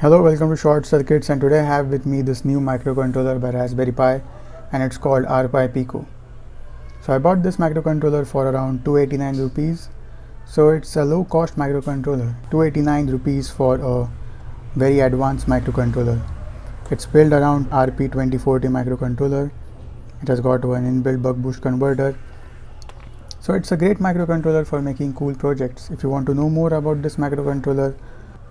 Hello, welcome to Short Circuits, and today I have with me this new microcontroller by Raspberry Pi, and it's called Pi Pico. So I bought this microcontroller for around 289 rupees. So it's a low cost microcontroller, 289 rupees for a very advanced microcontroller. It's built around RP2040 microcontroller. It has got one inbuilt buck boost converter. So it's a great microcontroller for making cool projects. If you want to know more about this microcontroller,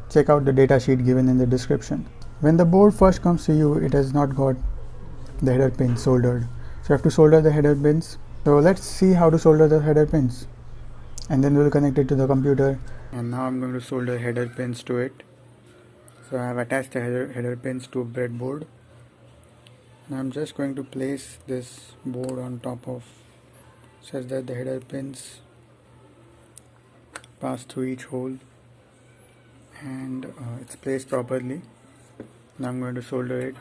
check out the datasheet given in the description. When the board first comes to you, it has not got the header pins soldered. So you have to solder the header pins. So let's see how to solder the header pins. And then we'll connect it to the computer. And now I'm going to solder header pins to it. So I have attached the header pins to a breadboard. And I'm just going to place this board on top of such that the header pins pass through each hole and it's placed properly. Now I'm going to solder it.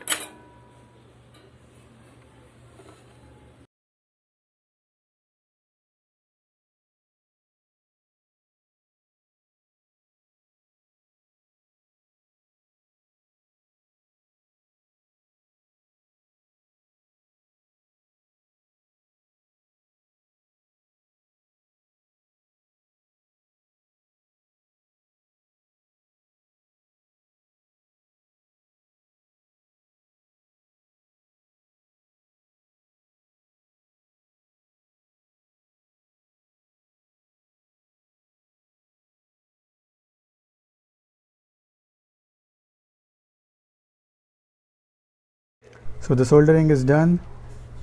So the soldering is done,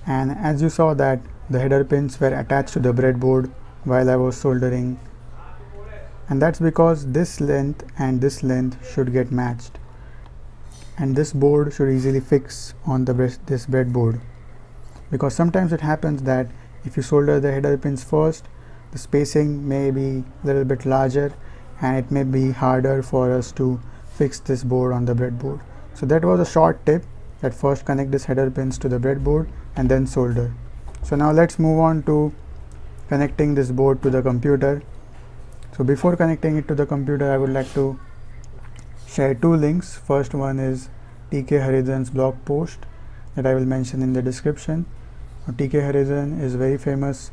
and as you saw that the header pins were attached to the breadboard while I was soldering, and that's because this length and this length should get matched, and this board should easily fix on this breadboard, because sometimes it happens that if you solder the header pins first, the spacing may be a little bit larger and it may be harder for us to fix this board on the breadboard. So that was a short tip, that first connect this header pins to the breadboard and then solder. So now let's move on to connecting this board to the computer. So before connecting it to the computer, I would like to share two links. First one is TK Harijan's blog post that I will mention in the description. TK Harijan is a very famous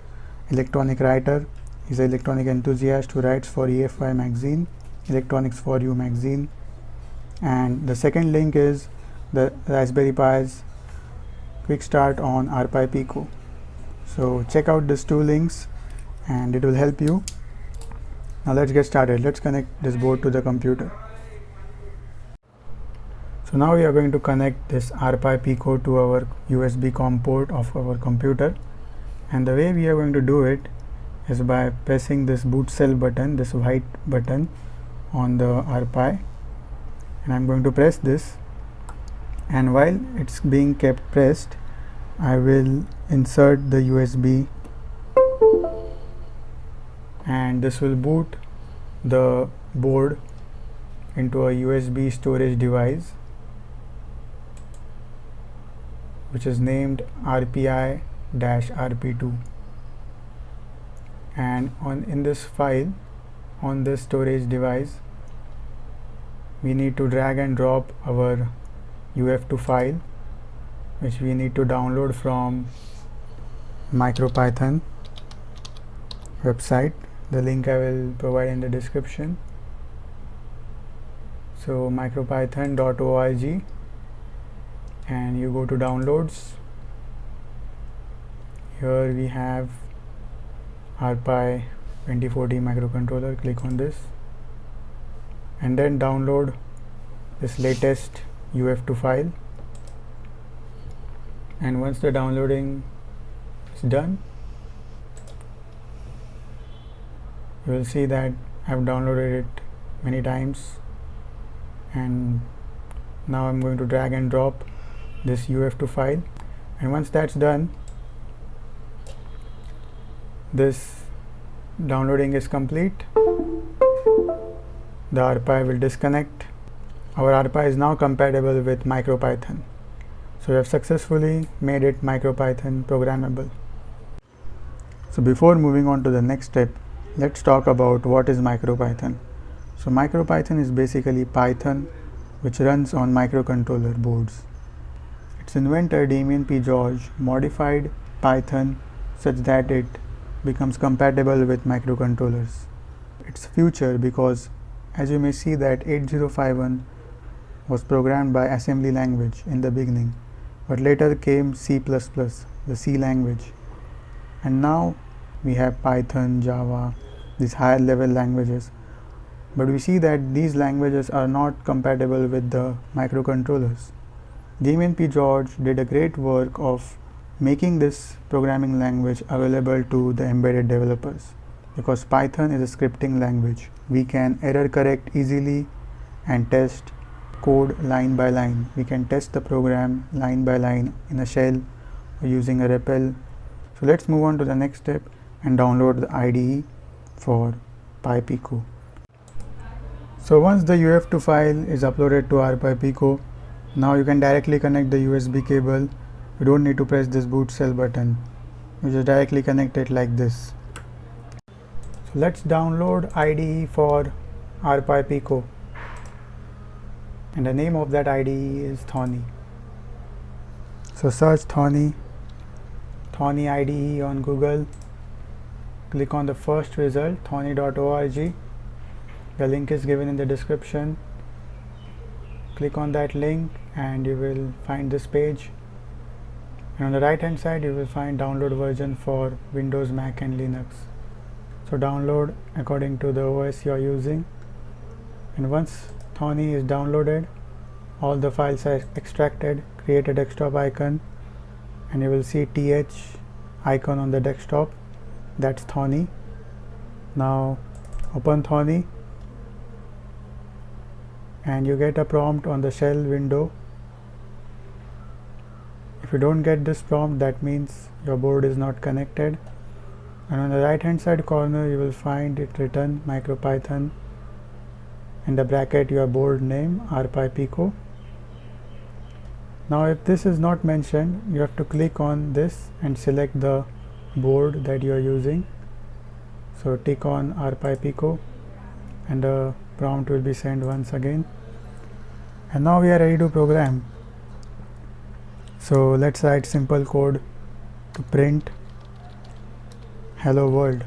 electronic writer. He's an electronic enthusiast who writes for EFI magazine, Electronics for You magazine. And the second link is the Raspberry Pi's quick start on Pi Pico. So check out these two links and it will help you. Now let's get started. Let's connect this board to the computer. So now we are going to connect this Pi Pico to our USB COM port of our computer, and the way we are going to do it is by pressing this boot cell button, this white button on the Pi, and I'm going to press this, and while it's being kept pressed, I will insert the USB, and this will boot the board into a USB storage device which is named RPI-RP2, and in this file, on this storage device, we need to drag and drop our UF2 file, which we need to download from MicroPython website. The link I will provide in the description. So micropython.org, and you go to downloads. Here we have Pi 2040 microcontroller. Click on this and then download this latest UF2 file, and once the downloading is done, you will see that I have downloaded it many times, and now I'm going to drag and drop this UF2 file, and once that's done, this downloading is complete. The Pi will disconnect. Our Pi is now compatible with MicroPython. So we have successfully made it MicroPython programmable. So before moving on to the next step, let's talk about what is MicroPython. So MicroPython is basically Python which runs on microcontroller boards. Its inventor, Damien P. George, modified Python such that it becomes compatible with microcontrollers. Its future, because as you may see that 8051 was programmed by assembly language in the beginning, but later came C++, the C language, and now we have Python, Java, these higher level languages, but we see that these languages are not compatible with the microcontrollers. Damien P. George did a great work of making this programming language available to the embedded developers, because Python is a scripting language. We can error correct easily and test code line by line. We can test the program line by line in a shell or using a REPL. So let's move on to the next step and download the IDE for Pi Pico. So once the UF2 file is uploaded to our Pi Pico, now you can directly connect the USB cable. You don't need to press this boot cell button. You just directly connect it like this. So let's download IDE for our Pi Pico, and the name of that IDE is Thorny. So search Thorny IDE on Google. Click on the first result, thorny.org. The link is given in the description. Click on that link and you will find this page, and on the right hand side you will find download version for Windows, Mac and Linux. So download according to the OS you are using, and once Thorny is downloaded, all the files are extracted. Create a desktop icon and you will see TH icon on the desktop. That's Thorny. Now open Thorny and you get a prompt on the shell window. If you don't get this prompt, that means your board is not connected. And on the right hand side corner you will find it written MicroPython, in the bracket your board name, Pi Pico. Now if this is not mentioned, you have to click on this and select the board that you are using. So tick on Pi Pico and the prompt will be sent once again. And now we are ready to program. So let's write simple code to print hello world.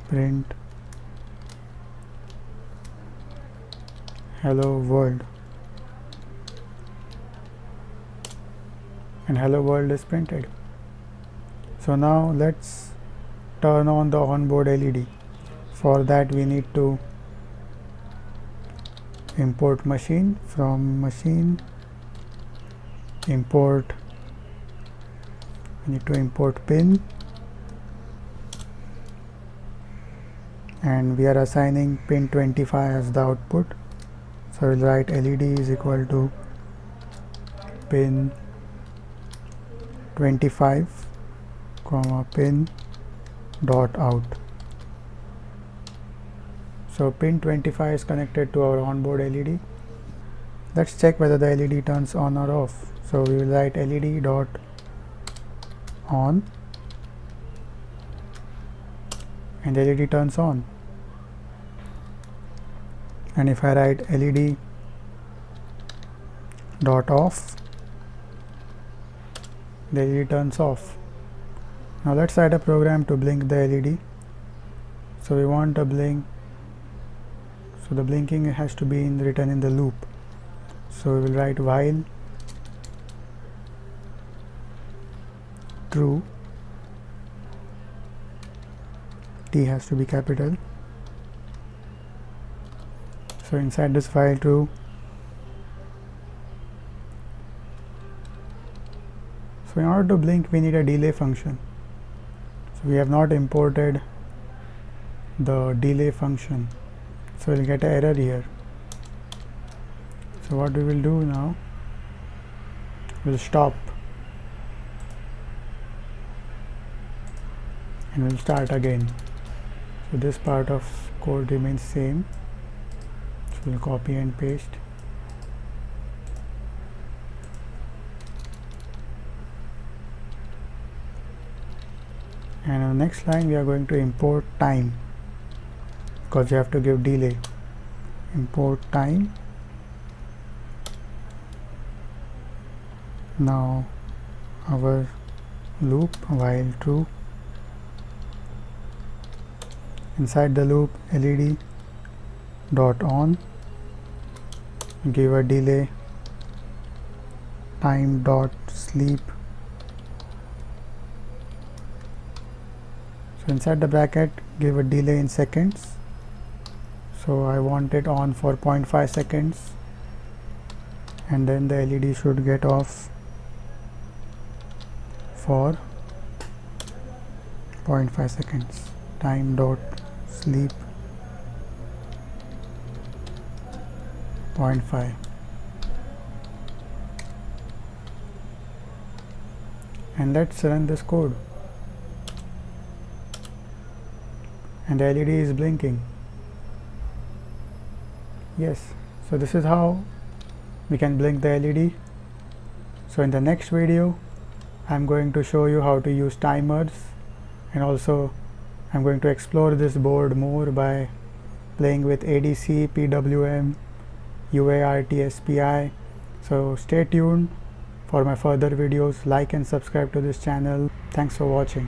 Print hello world, and hello world is printed. So now let's turn on the onboard LED. For that we need to import machine. From machine import, we need to import pin, and we are assigning pin 25 as the output. So we'll write LED is equal to pin 25 comma pin dot out. So pin 25 is connected to our onboard LED. Let's check whether the LED turns on or off. So we will write LED dot on, and the LED turns on. And if I write LED dot off, the LED turns off. Now let's write a program to blink the LED. So we want a blink, so the blinking has to be written in the loop. So we will write while true, T has to be capital. So inside this while true, so in order to blink we need a delay function. So we have not imported the delay function, so we'll get an error here. So what we will do now, we'll stop and we'll start again. So this part of code remains same. So we'll copy and paste. And on the next line we are going to import time, because you have to give delay. Import time Now our loop while true. Inside the loop, LED dot on, give a delay, time dot sleep. So inside the bracket, give a delay in seconds. So I want it on for 0.5 seconds, and then the LED should get off for 0.5 seconds. Time dot sleep 0.5, and let's run this code, and the LED is blinking. Yes, so this is how we can blink the LED. So in the next video I'm going to show you how to use timers, and also I'm going to explore this board more by playing with ADC, PWM, UART, SPI. So stay tuned for my further videos. Like and subscribe to this channel. Thanks for watching.